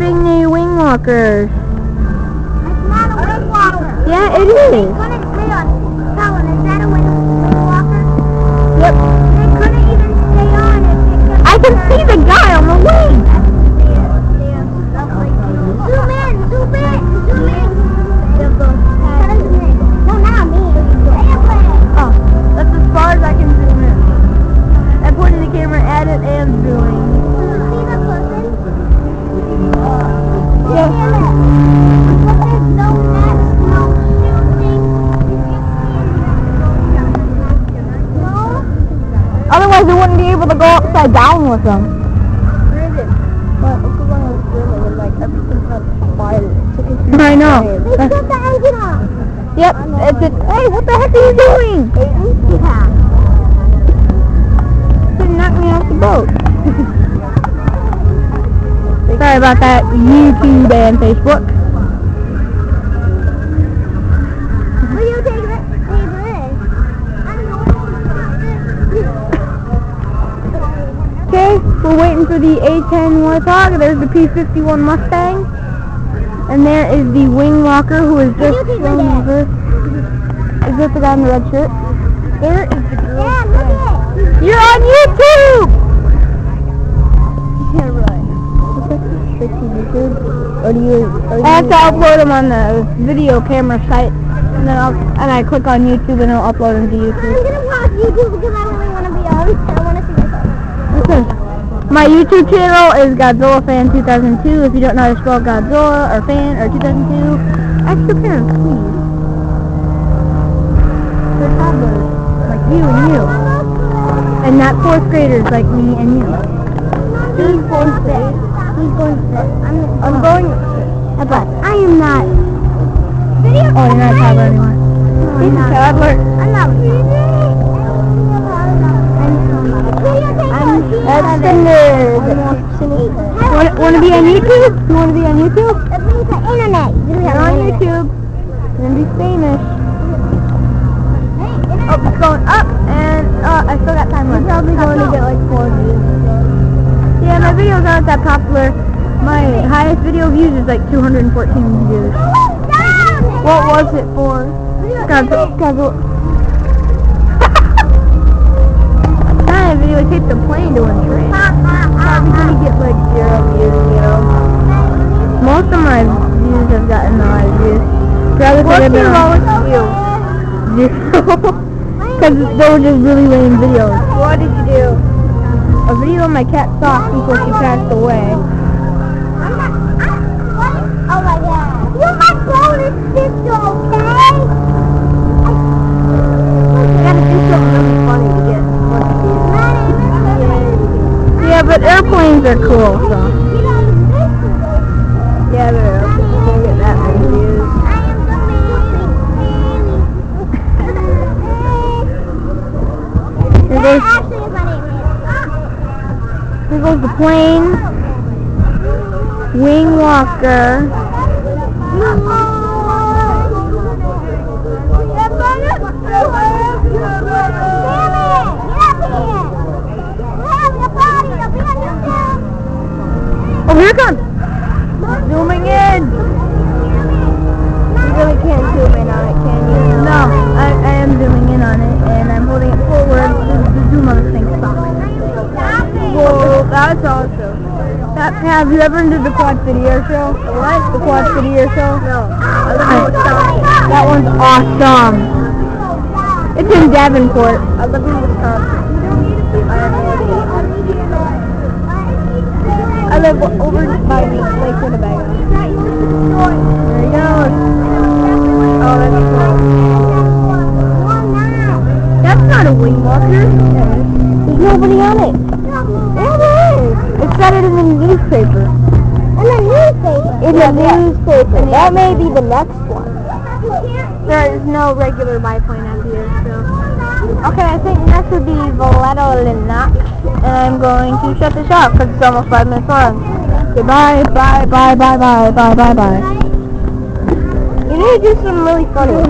flipping the wing walkers. It's not a wing walker. Yeah, it is. They couldn't stay on. Colin, is that a wing walker? Yep. They couldn't even stay on if it kept I can see the guy on the wing. Zoom in, zoom in, zoom in. No, not me. Oh, that's as far as I can zoom in. I'm pointing the camera at it and zooming. See the person? Yeah. But there's no nets, no shooting. No? Otherwise, we wouldn't be able to go upside down with them. Where is it? I know. They shut the engine off. Yep. It's it. Hey, what the heck are you doing? Yeah. You knocked me off the boat. Sorry about that, YouTube and Facebook. Will you take it? Okay, we're waiting for the A10 Warthog. There's the P51 Mustang. And there is the wing walker who is just flown over. Is that the guy in the red shirt? There is the girl. Yeah, look at it. You're on YouTube! Yeah, right. Or do you I have to upload them on the video camera site. And then I click on YouTube and I'll upload them to I'm YouTube. gonna watch YouTube because I really want to be on. I want to see myself. Okay. My YouTube channel is Godzilla Fan 2002. If you don't know how to spell Godzilla or Fan or 2002, ask your parents, please. They're toddlers, like you and you. And not 4th graders like me and you. He's going to sit. He's going to sit. I'm going. But I am not. Video. Oh, you're not a toddler anymore. He's a toddler. I'm not. That's the nerd. Want to be on YouTube? You want to be on YouTube? That means the internet. You're on YouTube. You're going to be famous. Oh, it's going up, and I still got time left. Probably going to get like 4 views. Yeah, my videos aren't that popular. My highest video views is like 214 views. What was it for? Godzilla. I videotaped the plane doing tricks. Probably gonna get like 0 views, you know. Most of my views have gotten a lot of views. What's your lowest view? 0. Because they were just really lame videos. What did you do? A video of my cat Sock before she passed away. Oh my god. You're my bonus sister, okay? I gotta do something really funny to get more views. Yeah, but airplanes are cool, so. Yeah, they're airplanes. Can't get that many views. Here goes the plane. Wing walker. Oh, here it comes. Zooming in. You really can't zoom in on it, can you? No, I am zooming in on it, and I'm holding it forward. The zoom on this thing stops. Well, that's awesome. Have you ever been to the Quad City Airshow? What? The Quad City Airshow? No. That one's awesome. It's in Davenport. I live in Wisconsin. I live over by Lake Winnebago. There he goes. Oh, that's cool. That's not a wing walker. There's nobody on it. Yeah, there is. It said it in the newspaper. In the newspaper? In the newspaper. That may be the next one. There is no regular biplane out here, so. Okay, I think next would be Valeto Linac, and I'm going to shut this off because it's almost 5 minutes long. Goodbye, bye, bye, bye, bye, bye, bye, bye. You need to do some really funny ones.